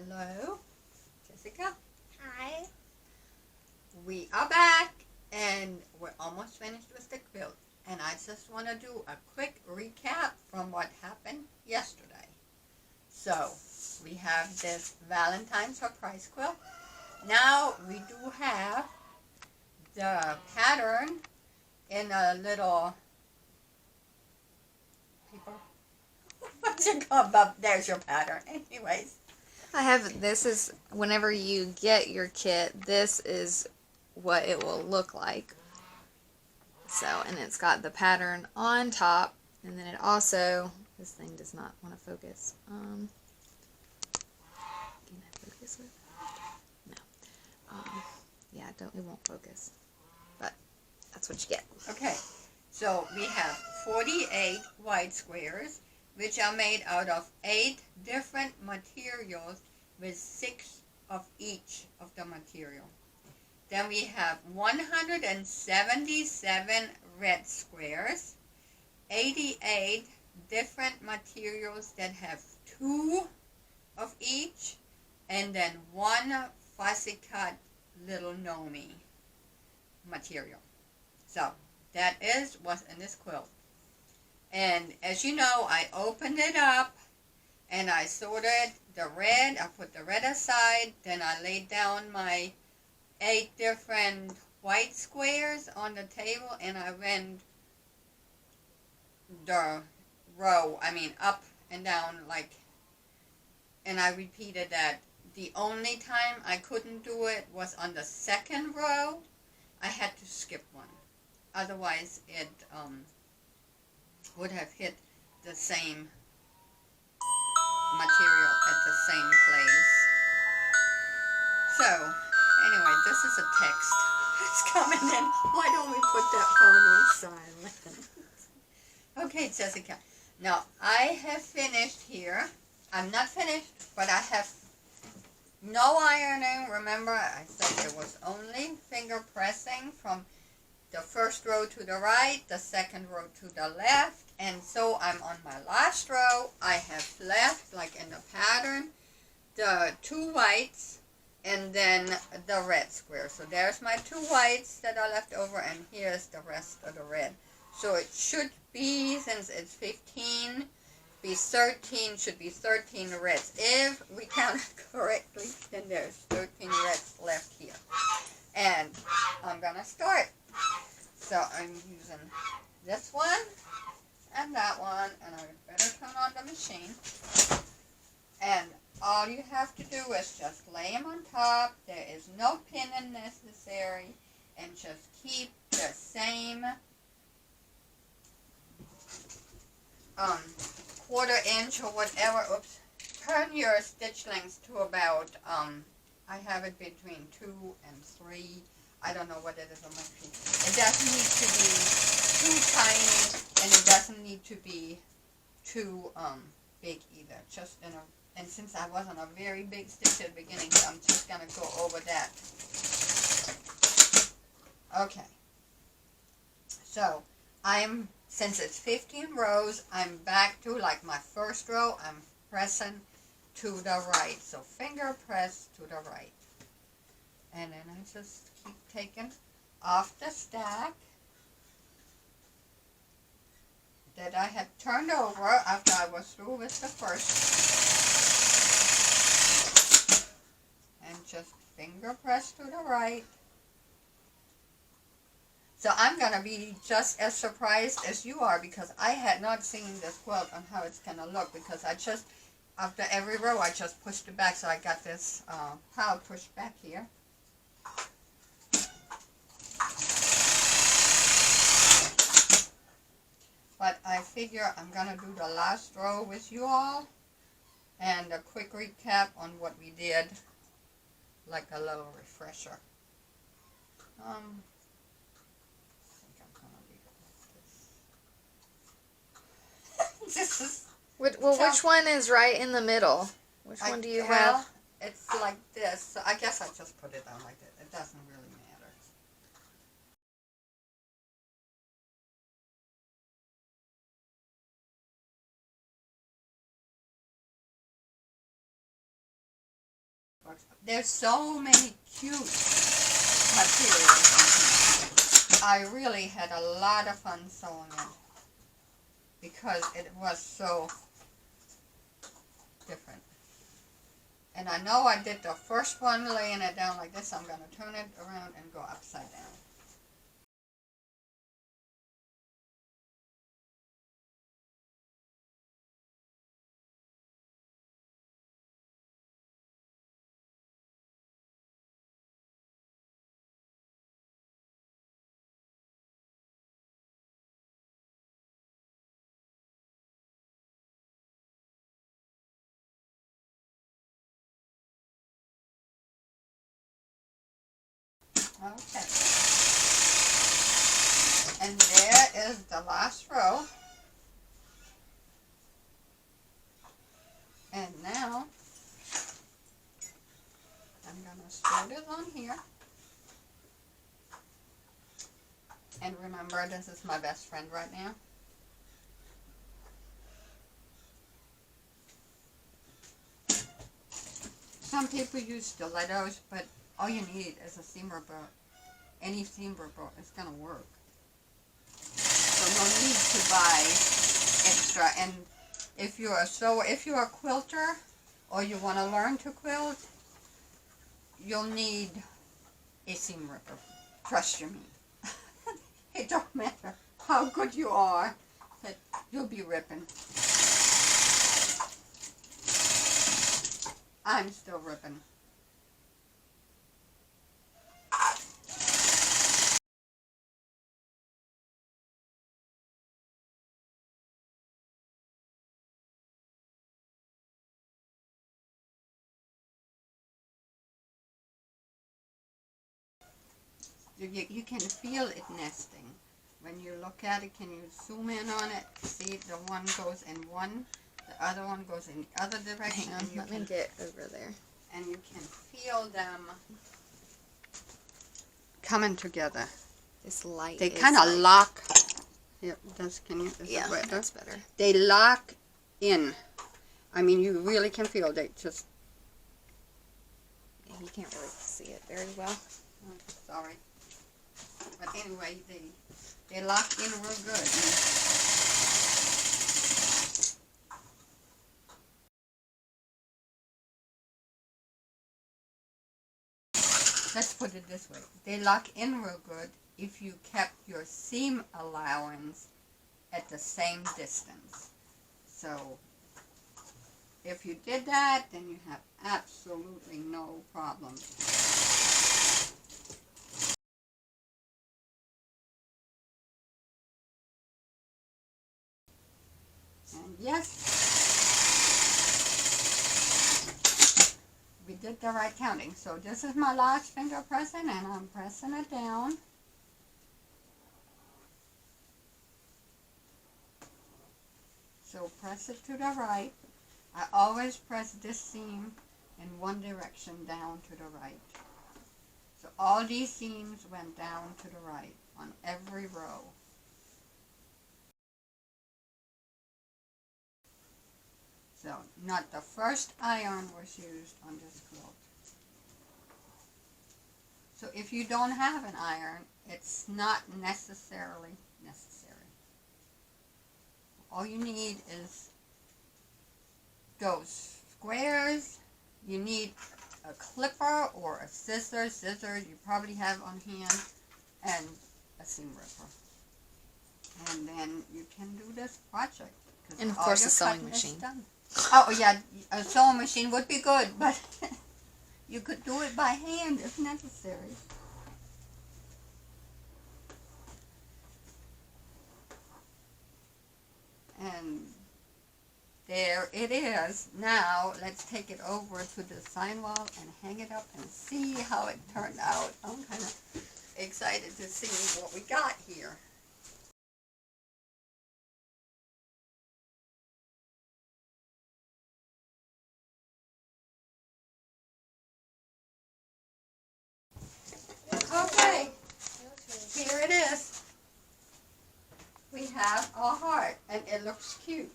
Hello, Jessica. Hi. We are back and we're almost finished with the quilt. And I just want to do a quick recap from what happened yesterday. So, we have this Valentine surprise quilt. Now we do have the pattern in a little paper. What's it called? There's your pattern. Anyways. This is, whenever you get your kit, this is what it will look like. So, and it's got the pattern on top, and then it also, this thing does not want to focus. Can I focus with it? No. Yeah, it won't focus. But that's what you get. Okay, so we have 48 white squares, which are made out of 8 different materials with 6 of each of the material. Then we have 177 red squares, 88 different materials that have 2 of each, and then 1 fussy cut little Nomi material. So that is what's in this quilt. And as you know, I opened it up and I sorted the red. I put the red aside. Then I laid down my 8 different white squares on the table and I went the row, up and down, and I repeated that. The only time I couldn't do it was on the second row. I had to skip one. Otherwise, it would have hit the same material at the same place. So, anyway, this is a text. It's coming in. Why don't we put that phone on silent? Okay, Jessica. Now, I have finished here. I'm not finished, but I have no ironing. Remember, I said there was only finger pressing from the first row to the right, the second row to the left, and so I'm on my last row. I have left, like in the pattern, the 2 whites and then the red square. So there's my 2 whites that are left over, and here's the rest of the red. So it should be, since it's 15, be 13, should be 13 reds. If we count correctly, then there's 13 reds left here. And I'm gonna start. So I'm using this one and that one, and I better turn on the machine. And all you have to do is just lay them on top. There is no pinning necessary, and just keep the same 1/4 inch or whatever. Oops. Turn your stitch lengths to about, I have it between 2 and 3. I don't know what it is on my feet. It doesn't need to be too tiny, and it doesn't need to be too big either. Just and since I wasn't a very big stitch at the beginning, so I'm just gonna go over that. Okay. So since it's 15 rows, I'm back to like my first row. I'm pressing to the right. So finger press to the right. And then I just keep taking off the stack that I had turned over after I was through with the first. And just finger press to the right. So I'm going to be just as surprised as you are, because I had not seen this quilt on how it's going to look, because after every row, I just pushed it back, so I got this pile pushed back here. But I figure I'm going to do the last row with you all, and a quick recap on what we did, like a little refresher. I think I'm going to leave it like this. This is... Which one is right in the middle? Which one do you have? It's like this, so I guess I just put it down like that. It doesn't really scrapbooks. There's so many cute materials in here. I really had a lot of fun sewing it because it was so different. And I know I did the first one laying it down like this. I'm going to turn it around and go upside down. Okay. And there is the last row. And now, I'm going to spread it on here. And remember, this is my best friend right now. Some people use stilettos, but all you need is a seam ripper. Any seam ripper is going to work. So no need to buy extra. And if you're a quilter or you want to learn to quilt, you'll need a seam ripper. Trust me. It don't matter how good you are, that you'll be ripping. I'm still ripping. You can feel it nesting. When you look at it, can you zoom in on it? See, the one goes in one, the other one goes in the other direction. Hang on, let me get over there. And you can feel them coming together. This light. They kind of lock. Yeah, yeah, that's better. They lock in. I mean, you really can feel they just. Yeah, you can't really see it very well. Oh, sorry. But anyway, they lock in real good. Let's put it this way. They lock in real good if you kept your seam allowance at the same distance. So, if you did that, then you have absolutely no problems. And yes, we did the right counting. So this is my large finger pressing, and I'm pressing it down. So press it to the right. I always press this seam in one direction down to the right. So all these seams went down to the right on every row. So, not the first iron was used on this quilt. So if you don't have an iron, it's not necessarily necessary. All you need is those squares. You need a clipper or a scissors you probably have on hand, and a seam ripper. And then you can do this project. And of course a sewing machine. Oh yeah, a sewing machine would be good, but you could do it by hand if necessary. And there it is. Now let's take it over to the sign wall and hang it up and see how it turned out. I'm kind of excited to see what we got here. Okay, here it is. We have a heart, and it looks cute.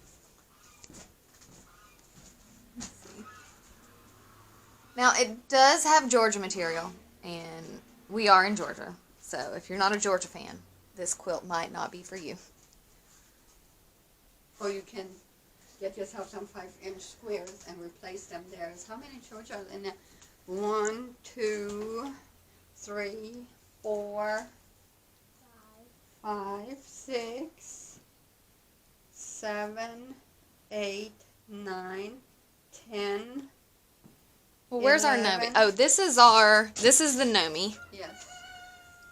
Now, it does have Georgia material, and we are in Georgia. So if you're not a Georgia fan, this quilt might not be for you. Or you can get yourself some 5-inch squares and replace them. There's how many Georgia in there? 1, 2, 3, 4, 5, 6, 7, 8, 9, 10. Well, where's 11. our Nomi? Oh, this is the Nomi. Yes.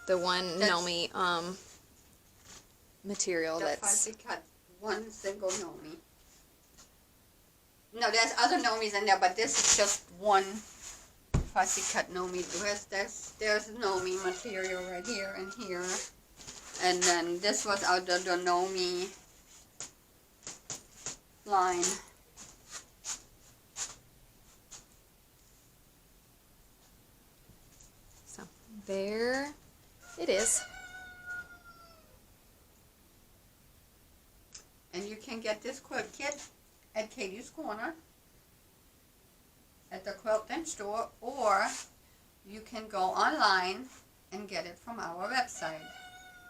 The one That's, Nomi material that's. Fussy cut one single Nomi. No, there's other Nomis in there, but this is just one fussy cut Nomi. There's Nomi material right here and here. And then this was out of the Nomi line. So there it is. And you can get this quilt kit at Kadee's Korner, at the Quilting store, or you can go online and get it from our website,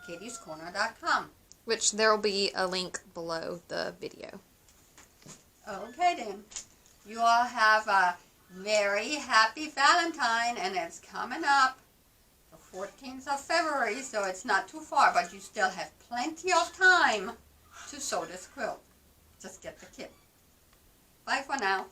kadeeskorner.com. Which there will be a link below the video. Okay then. You all have a very happy Valentine, and it's coming up the 14th of February, so it's not too far, but you still have plenty of time to sew this quilt. Just get the kit. Bye for now.